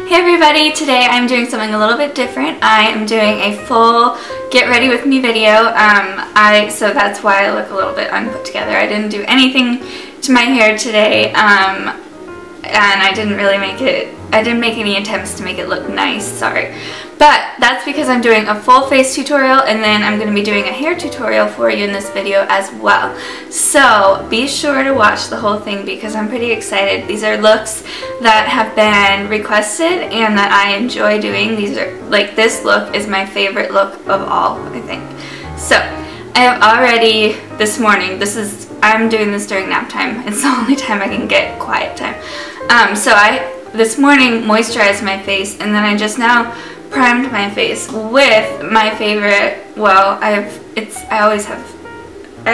Hey everybody, today I'm doing something a little bit different. I am doing a full get ready with me video. So that's why I look a little bit unput together. I didn't do anything to my hair today, and I didn't make any attempts to make it look nice, sorry. But that's because I'm doing a full face tutorial, and then I'm going to be doing a hair tutorial for you in this video as well. So be sure to watch the whole thing because I'm pretty excited. These are looks that have been requested and that I enjoy doing. This look is my favorite look of all, I think. So I have already, this morning, I'm doing this during nap time. It's the only time I can get quiet time. So I, this morning, moisturized my face, and then I just now primed my face with my favorite, well, I have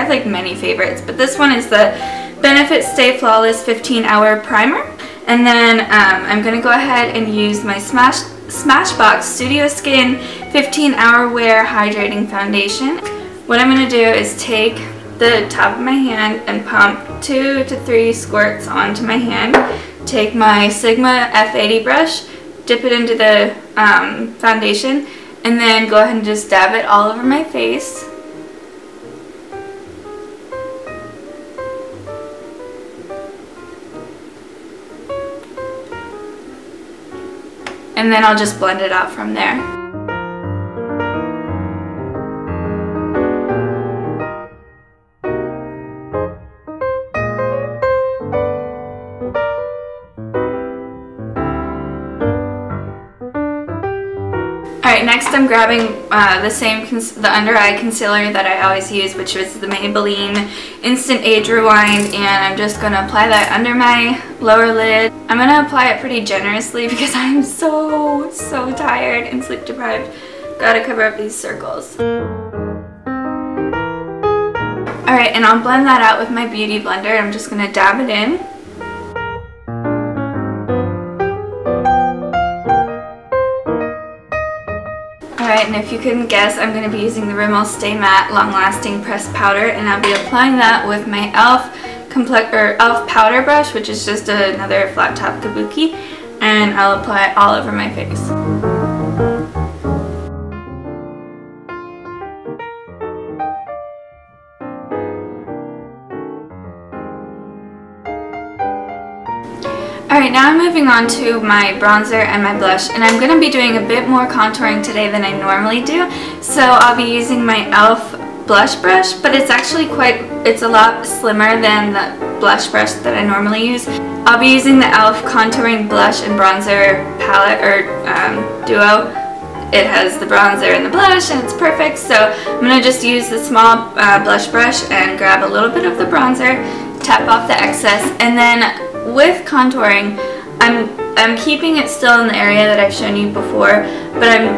like many favorites, but this one is the Benefit Stay Flawless 15-Hour Primer. And then I'm going to go ahead and use my Smashbox Studio Skin 15-Hour Wear Hydrating Foundation. What I'm going to do is take the top of my hand and pump 2 to 3 squirts onto my hand. Take my Sigma F80 brush, dip it into the foundation, and then go ahead and just dab it all over my face. And then I'll just blend it out from there. Alright, next I'm grabbing the under eye concealer that I always use, which is the Maybelline Instant Age Rewind, and I'm just going to apply that under my lower lid. I'm going to apply it pretty generously because I'm so tired and sleep deprived. Gotta cover up these circles. Alright, and I'll blend that out with my Beauty Blender. I'm just going to dab it in. Alright, and if you couldn't guess, I'm going to be using the Rimmel Stay Matte Long Lasting Pressed Powder, and I'll be applying that with my e.l.f. Powder Brush, which is just another flat top kabuki, and I'll apply it all over my face. Alright, now I'm moving on to my bronzer and my blush, and I'm going to be doing a bit more contouring today than I normally do. So I'll be using my e.l.f. blush brush, but it's actually it's a lot slimmer than the blush brush that I normally use. I'll be using the e.l.f. contouring blush and bronzer palette, or duo. It has the bronzer and the blush, and it's perfect. So I'm going to just use the small blush brush and grab a little bit of the bronzer, tap off the excess, and then with contouring, I'm keeping it still in the area that I've shown you before, but I'm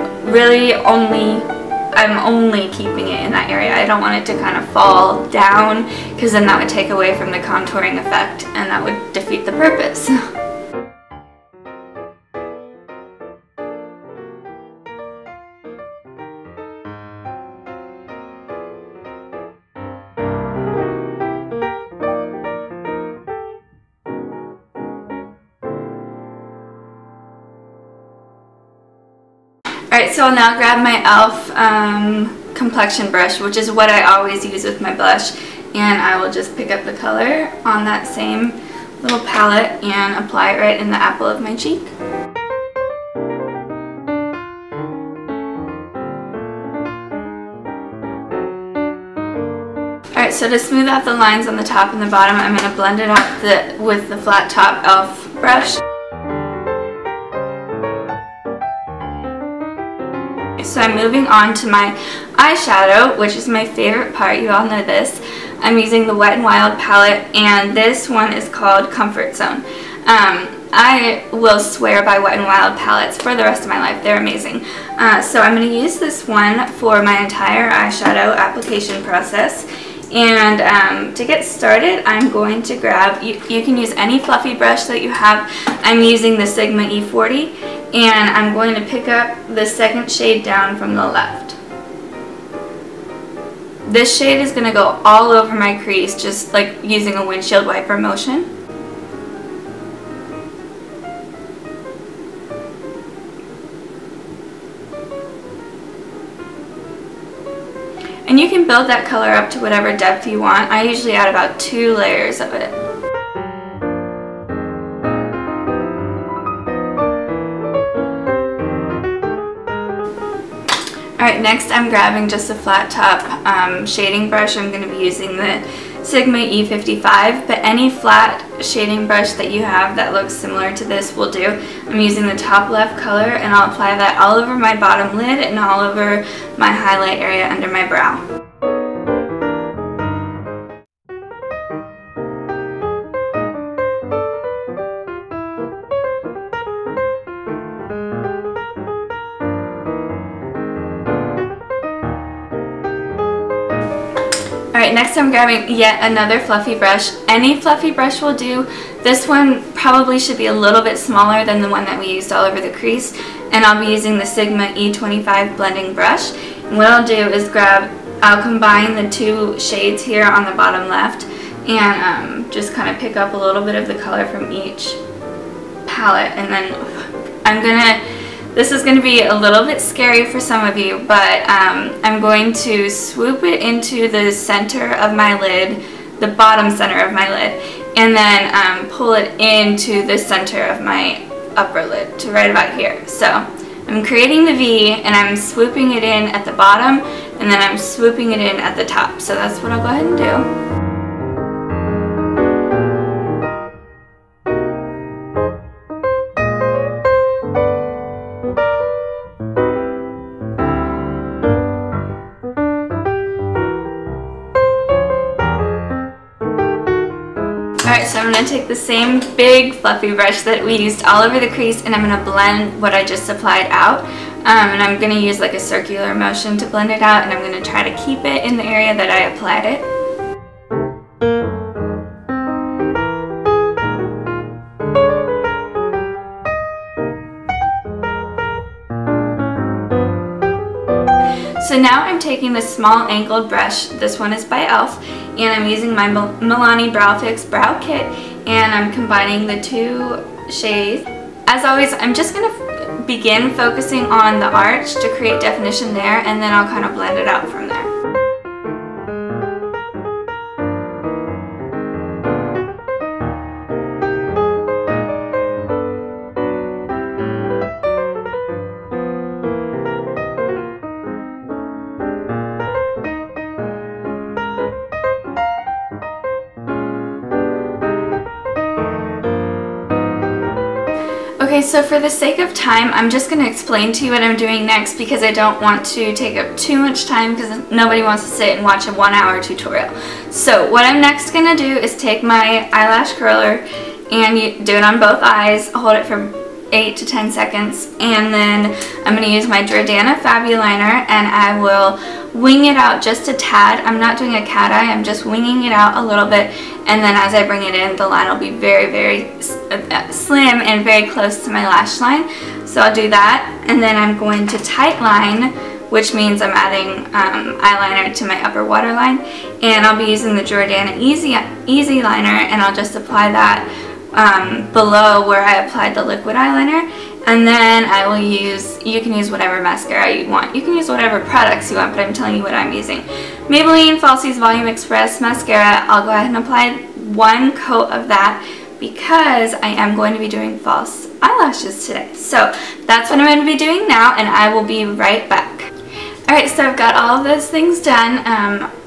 only keeping it in that area. I don't want it to kind of fall down, because then that would take away from the contouring effect, and that would defeat the purpose. Alright, so I'll now grab my e.l.f. complexion brush, which is what I always use with my blush, and I will just pick up the color on that same little palette and apply it right in the apple of my cheek. Alright, so to smooth out the lines on the top and the bottom, I'm going to blend it out with the flat top e.l.f. brush. So I'm moving on to my eyeshadow, which is my favorite part. You all know this. I'm using the Wet n Wild palette, and this one is called Comfort Zone. I will swear by Wet n Wild palettes for the rest of my life. They're amazing. So I'm going to use this one for my entire eyeshadow application process. And to get started, I'm going to grab, you can use any fluffy brush that you have. I'm using the Sigma E40, and I'm going to pick up the second shade down from the left. This shade is going to go all over my crease, just like using a windshield wiper motion. And you can build that color up to whatever depth you want. I usually add about 2 layers of it. Alright, next I'm grabbing just a flat top shading brush. I'm going to be using the Sigma E55, but any flat shading brush that you have that looks similar to this will do. I'm using the top left color, and I'll apply that all over my bottom lid and all over my highlight area under my brow. Alright, next I'm grabbing yet another fluffy brush. Any fluffy brush will do. This one probably should be a little bit smaller than the one that we used all over the crease. And I'll be using the Sigma E25 blending brush. And what I'll do is I'll combine the 2 shades here on the bottom left and just kind of pick up a little bit of the color from each palette. And then this is going to be a little bit scary for some of you, but I'm going to swoop it into the center of my lid, the bottom center of my lid, and then pull it into the center of my upper lid to right about here. So I'm creating the V and I'm swooping it in at the bottom, and then I'm swooping it in at the top. So that's what I'll go ahead and do. Alright, so I'm going to take the same big fluffy brush that we used all over the crease, and I'm going to blend what I just applied out. And I'm going to use like a circular motion to blend it out, and I'm going to try to keep it in the area that I applied it. So now I'm taking this small angled brush, this one is by e.l.f., and I'm using my Milani Brow Fix Brow Kit, and I'm combining the 2 shades. As always, I'm just going to begin focusing on the arch to create definition there, and then I'll kind of blend it out from there. Okay, so for the sake of time, I'm just going to explain to you what I'm doing next because I don't want to take up too much time because nobody wants to sit and watch a 1-hour tutorial. So what I'm next going to do is take my eyelash curler and do it on both eyes, hold it for 8 to 10 seconds, and then I'm going to use my Jordana Fabuliner and I will wing it out just a tad. I'm not doing a cat eye, I'm just winging it out a little bit, and then as I bring it in, the line will be very, very slim and very close to my lash line. So I'll do that, and then I'm going to tight line, which means I'm adding eyeliner to my upper waterline, and I'll be using the Jordana Easy Liner, and I'll just apply that below where I applied the liquid eyeliner. And then I will you can use whatever mascara you want. You can use whatever products you want, but I'm telling you what I'm using. Maybelline Falsies Volume Express Mascara. I'll go ahead and apply 1 coat of that because I am going to be doing false eyelashes today. So that's what I'm going to be doing now, and I will be right back. Alright, so I've got all of those things done.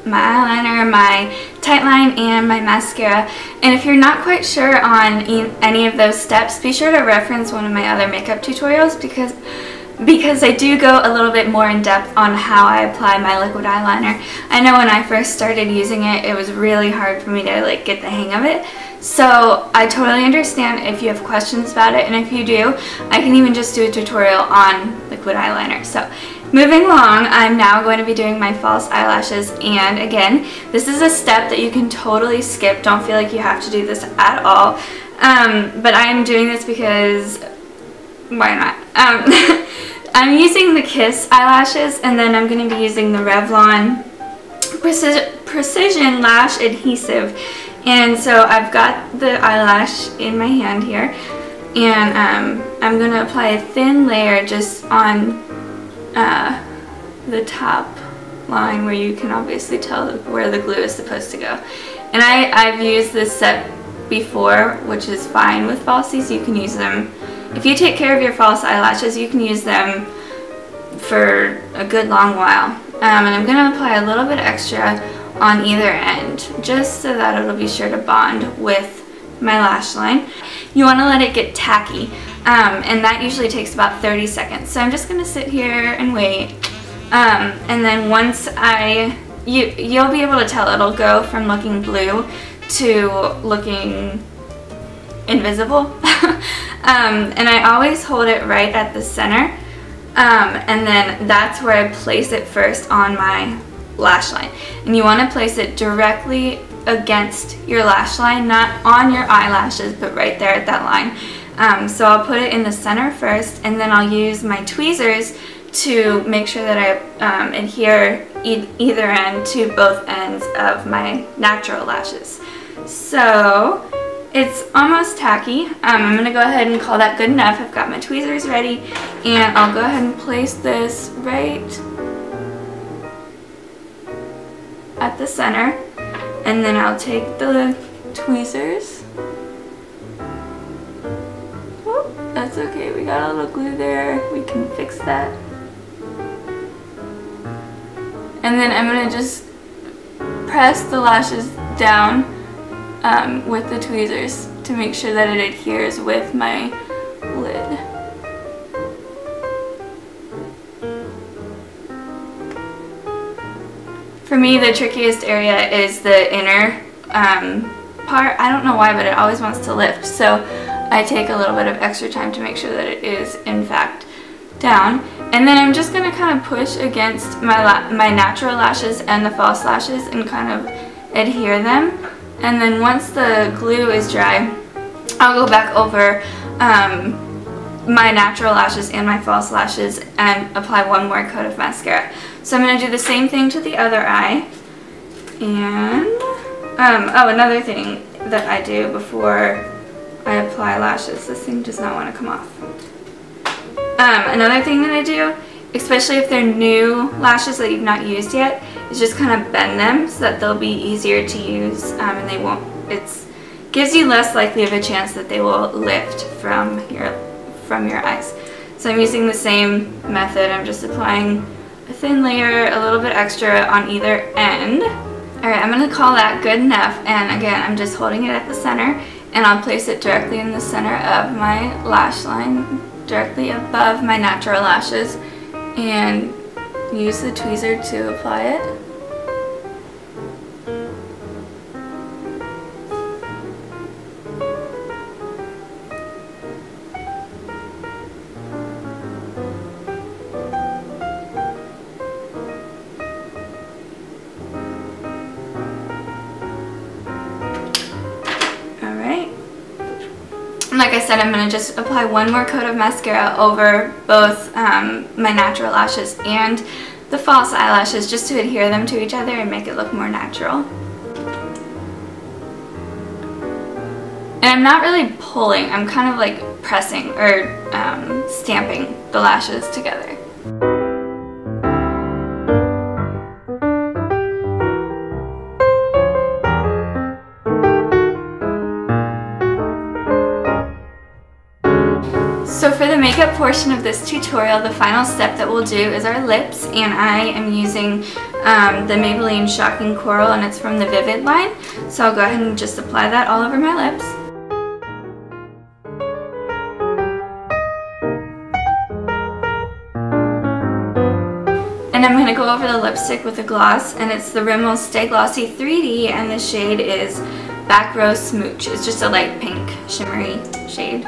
My eyeliner, my tight line, and my mascara. And if you're not quite sure on any of those steps, be sure to reference one of my other makeup tutorials because I do go a little bit more in depth on how I apply my liquid eyeliner. I know when I first started using it, it was really hard for me to like get the hang of it. So I totally understand if you have questions about it, and if you do, I can even just do a tutorial on liquid eyeliner. So moving along, I'm now going to be doing my false eyelashes, and again, this is a step that you can totally skip. Don't feel like you have to do this at all, but I am doing this because why not? I'm using the Kiss eyelashes, and then I'm going to be using the Revlon Precision Lash Adhesive. And so I've got the eyelash in my hand here, and I'm going to apply a thin layer just on the top line where you can obviously tell where the glue is supposed to go. And I've used this set before, which is fine with falsies. You can use them, if you take care of your false eyelashes, you can use them for a good long while. And I'm going to apply a little bit extra on either end, just so that it'll be sure to bond with my lash line. You want to let it get tacky, and that usually takes about 30 seconds. So I'm just going to sit here and wait, and then once you'll be able to tell it'll go from looking blue to looking invisible. And I always hold it right at the center, and then that's where I place it first on my lash line. And you want to place it directly against your lash line, not on your eyelashes, but right there at that line. So I'll put it in the center first, and then I'll use my tweezers to make sure that I adhere either end to both ends of my natural lashes. So it's almost tacky. I'm going to go ahead and call that good enough. I've got my tweezers ready, and I'll go ahead and place this right at the center, and then I'll take the tweezers. Oh, that's okay, we got a little glue there, we can fix that. And then I'm going to just press the lashes down with the tweezers to make sure that it adheres with my lid. For me, the trickiest area is the inner part. I don't know why, but it always wants to lift, so I take a little bit of extra time to make sure that it is in fact down. And then I'm just going to kind of push against my natural lashes and the false lashes and kind of adhere them. And then once the glue is dry, I'll go back over my natural lashes and my false lashes and apply one more coat of mascara. So I'm going to do the same thing to the other eye. And, oh, another thing that I do before I apply lashes, this thing does not want to come off. Another thing that I do, especially if they're new lashes that you've not used yet, is just kind of bend them so that they'll be easier to use, and they won't, gives you less likely of a chance that they will lift from your eyes. So I'm using the same method. I'm just applying a thin layer, a little bit extra on either end. Alright, I'm going to call that good enough, and again, I'm just holding it at the center, and I'll place it directly in the center of my lash line, directly above my natural lashes, and use the tweezer to apply it. Like I said, I'm going to just apply one more coat of mascara over both my natural lashes and the false eyelashes, just to adhere them to each other and make it look more natural. And I'm not really pulling, I'm kind of like pressing or stamping the lashes together. So for the makeup portion of this tutorial, the final step that we'll do is our lips, and I am using the Maybelline Shocking Coral, and it's from the Vivid line. So I'll go ahead and just apply that all over my lips. And I'm going to go over the lipstick with a gloss, and it's the Rimmel Stay Glossy 3D, and the shade is Back Row Smooch. It's just a light pink shimmery shade.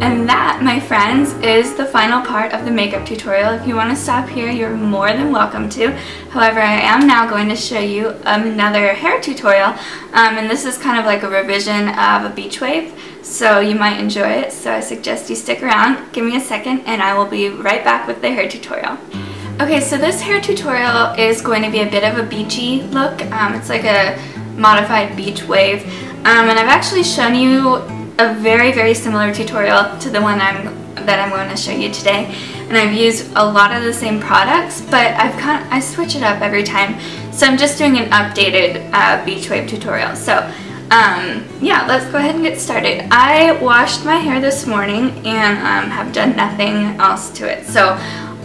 And that, my friends, is the final part of the makeup tutorial. If you want to stop here, you're more than welcome to. However, I am now going to show you another hair tutorial, and this is kind of like a revision of a beach wave, so you might enjoy it. So I suggest you stick around, give me a second, and I will be right back with the hair tutorial. Okay, so this hair tutorial is going to be a bit of a beachy look. It's like a modified beach wave, and I've actually shown you a very, very similar tutorial to the one that I'm going to show you today. and I've used a lot of the same products, but I switch it up every time. So I'm just doing an updated beach wave tutorial. So yeah, let's go ahead and get started. I washed my hair this morning and have done nothing else to it. So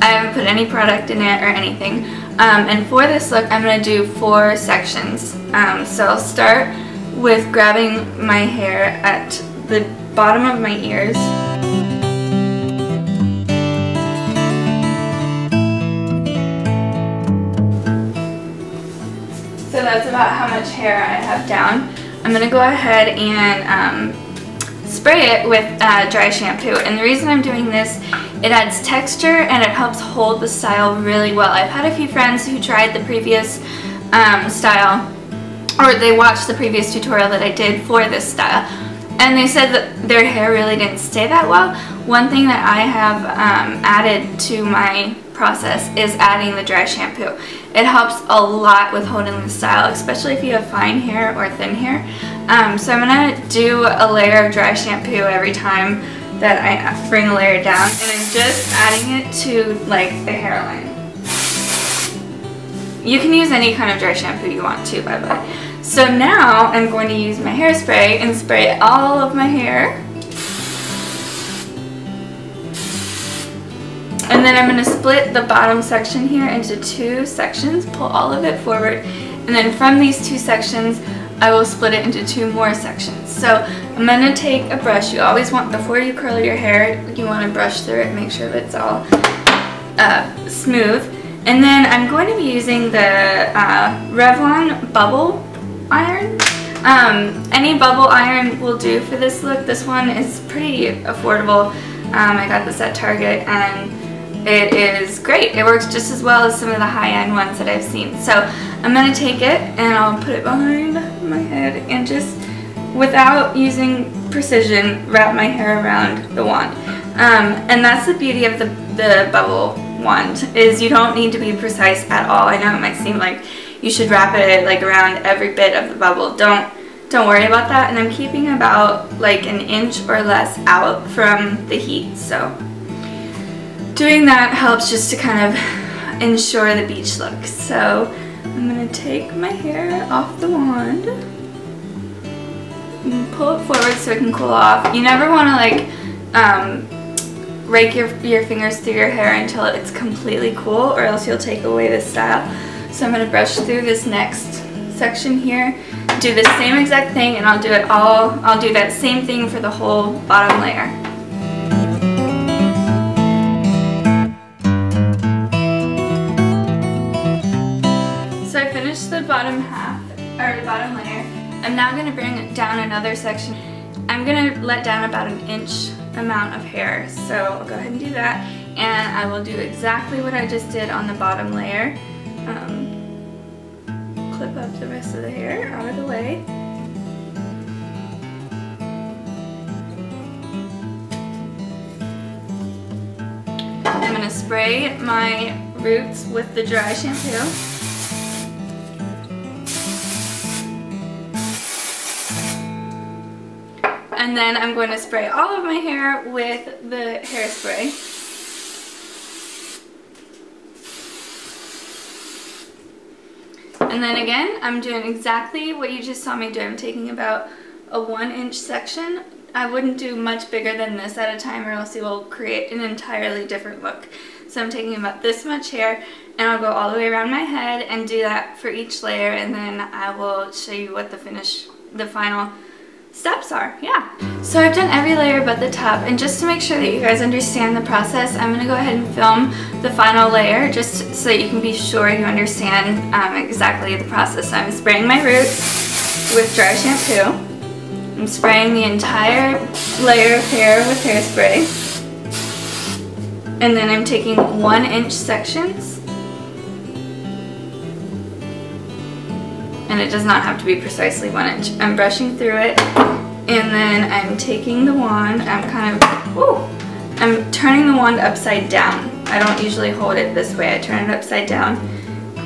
I haven't put any product in it or anything. And for this look, I'm going to do 4 sections. So I'll start with grabbing my hair at the bottom of my ears. So that's about how much hair I have down. I'm going to go ahead and spray it with dry shampoo. And the reason I'm doing this, it adds texture and it helps hold the style really well. I've had a few friends who tried the previous style, or they watched the previous tutorial that I did for this style, and they said that their hair really didn't stay that well. One thing that I have added to my process is adding the dry shampoo. It helps a lot with holding the style, especially if you have fine hair or thin hair. So I'm going to do a layer of dry shampoo every time that I bring a layer down, and I'm just adding it to like the hairline. You can use any kind of dry shampoo you want to, by the way. So now I'm going to use my hairspray and spray all of my hair. And then I'm going to split the bottom section here into 2 sections, pull all of it forward, and then from these 2 sections I will split it into 2 more sections. So I'm going to take a brush. You always want, before you curl your hair, you want to brush through it, make sure that it's all smooth. And then I'm going to be using the Revlon Bubble Iron. Any bubble iron will do for this look. This one is pretty affordable. I got this at Target and it is great. It works just as well as some of the high-end ones that I've seen. So I'm going to take it and I'll put it behind my head and just, without using precision, wrap my hair around the wand. And that's the beauty of the bubble wand, is you don't need to be precise at all. I know it might seem like you should wrap it like around every bit of the bubble. Don't worry about that. And I'm keeping about like an inch or less out from the heat. So doing that helps just to kind of ensure the beach look. So I'm going to take my hair off the wand and pull it forward so it can cool off. You never want to like rake your fingers through your hair until it's completely cool, or else you'll take away the style. So I'm going to brush through this next section here, do the same exact thing, and I'll do that same thing for the whole bottom layer. So I finished the bottom half, or the bottom layer. I'm now going to bring down another section. I'm going to let down about an inch amount of hair, so I'll go ahead and do that, and I will do exactly what I just did on the bottom layer. Clip up the rest of the hair out of the way. I'm going to spray my roots with the dry shampoo. And then I'm going to spray all of my hair with the hairspray. And then again, I'm doing exactly what you just saw me do. I'm taking about a 1-inch section. I wouldn't do much bigger than this at a time, or else you will create an entirely different look. So I'm taking about this much hair, and I'll go all the way around my head and do that for each layer, and then I will show you what the final steps are. Yeah. So I've done every layer but the top, and just to make sure that you guys understand the process, I'm going to go ahead and film the final layer just so that you can be sure you understand exactly the process. So I'm spraying my roots with dry shampoo. I'm spraying the entire layer of hair with hairspray, and then I'm taking 1-inch sections, and it does not have to be precisely 1 inch. I'm brushing through it, and then I'm taking the wand, I'm turning the wand upside down. I don't usually hold it this way, I turn it upside down.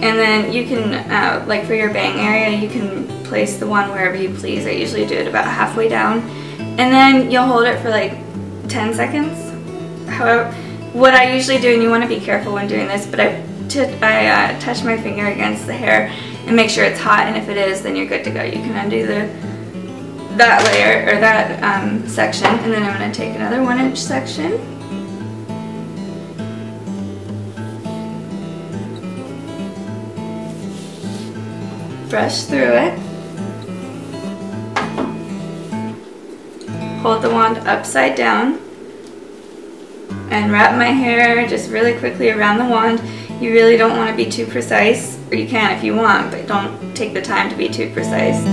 And then you can, like for your bang area, you can place the wand wherever you please. I usually do it about halfway down. And then you'll hold it for like 10 seconds. However, what I usually do, and you want to be careful when doing this, but I touch my finger against the hair and make sure it's hot, and if it is, then you're good to go. You can undo that layer, or that section, and then I'm going to take another 1-inch section. Brush through it. Hold the wand upside down and wrap my hair just really quickly around the wand. You really don't want to be too precise, or you can if you want, but don't take the time to be too precise.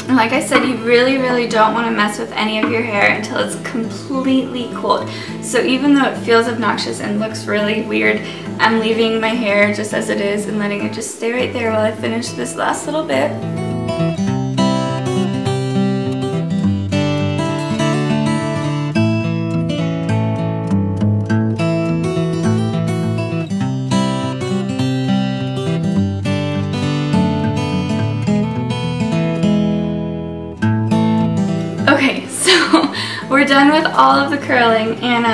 Like I said, you really don't want to mess with any of your hair until it's completely cooled. So even though it feels obnoxious and looks really weird, I'm leaving my hair just as it is and letting it just stay right there while I finish this last little bit. Okay, so we're done with all of the curling, and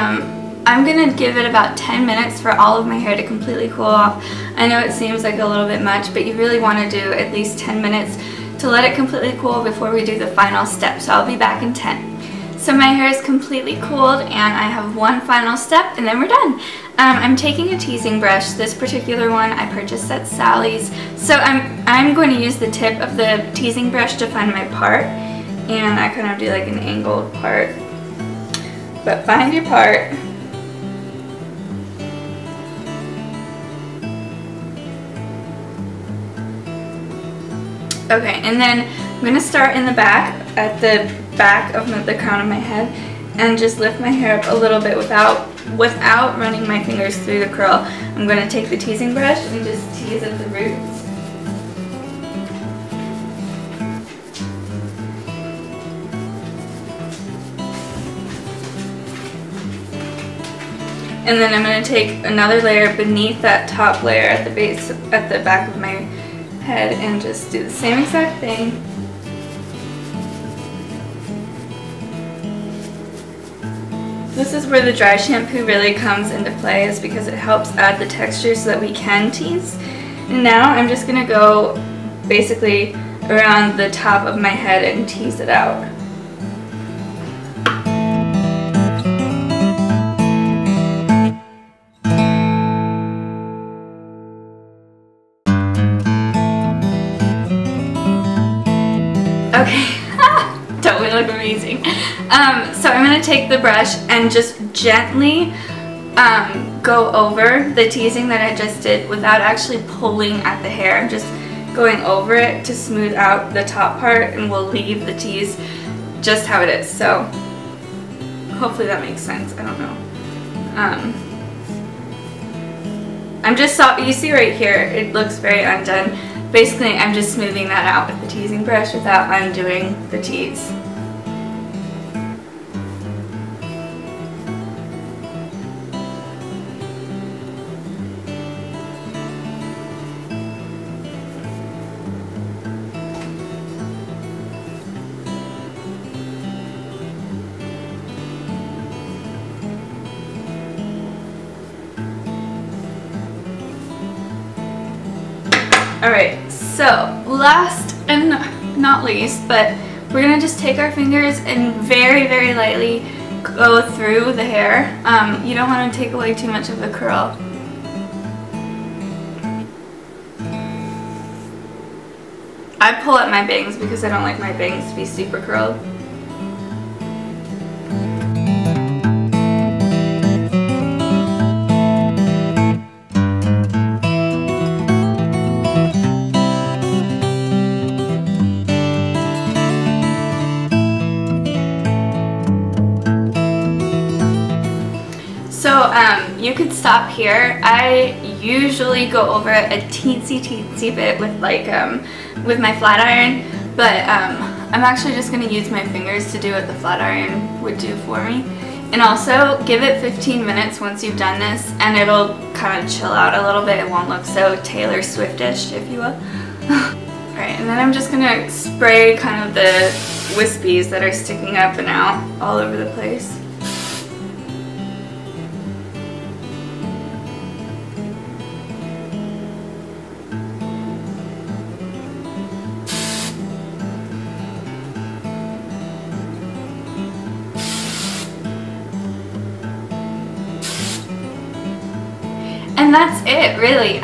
I'm gonna give it about 10 minutes for all of my hair to completely cool off. I know it seems like a little bit much, but you really want to do at least 10 minutes to let it completely cool before we do the final step. So I'll be back in 10. So my hair is completely cooled, and I have one final step, and then we're done. I'm taking a teasing brush. This particular one I purchased at Sally's. So I'm going to use the tip of the teasing brush to find my part. And I kind of do like an angled part. But find your part. Okay, and then I'm going to start in the back, at the back of the crown of my head, and just lift my hair up a little bit without running my fingers through the curl. I'm going to take the teasing brush and just tease at the roots. And then I'm going to take another layer beneath that top layer at the base, at the back of my head, and just do the same exact thing. This is where the dry shampoo really comes into play, is because it helps add the texture so that we can tease. And now I'm just going to go basically around the top of my head and tease it out. Okay, don't we look amazing? So I'm going to take the brush and just gently go over the teasing that I just did without actually pulling at the hair. I'm just going over it to smooth out the top part, and we'll leave the tease just how it is. So hopefully that makes sense. I don't know. I'm just, you see right here, it looks very undone. Basically, I'm just smoothing that out with the teasing brush without undoing the tease. Alright, so last and not least, but we're going to just take our fingers and very lightly go through the hair. You don't want to take away too much of the curl. I pull at my bangs because I don't like my bangs to be super curled. You could stop here. I usually go over it a teensy bit with with my flat iron, but I'm actually just going to use my fingers to do what the flat iron would do for me. And also give it 15 minutes once you've done this and it'll kind of chill out a little bit. It won't look so Taylor Swift-ish, if you will. Alright, and then I'm just gonna spray kind of the wispies that are sticking up and out all over the place. And that's it, really.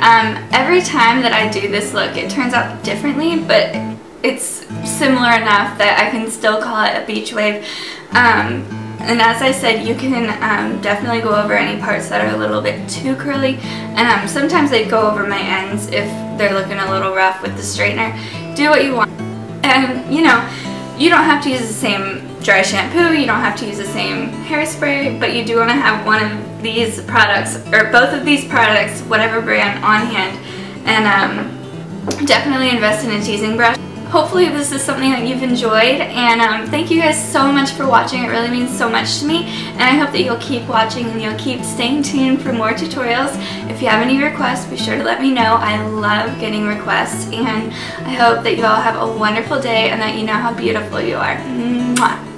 Every time that I do this look, it turns out differently, but it's similar enough that I can still call it a beach wave. And as I said, you can definitely go over any parts that are a little bit too curly. And sometimes they go over my ends if they're looking a little rough with the straightener. Do what you want. And, you know, you don't have to use the same dry shampoo, you don't have to use the same hairspray, but you do want to have one of these products, or both of these products, whatever brand, on hand. And definitely invest in a teasing brush. Hopefully this is something that you've enjoyed, and thank you guys so much for watching. It really means so much to me, and I hope that you'll keep watching and you'll keep staying tuned for more tutorials. If you have any requests, be sure to let me know. I love getting requests, and I hope that you all have a wonderful day and that you know how beautiful you are. Mwah.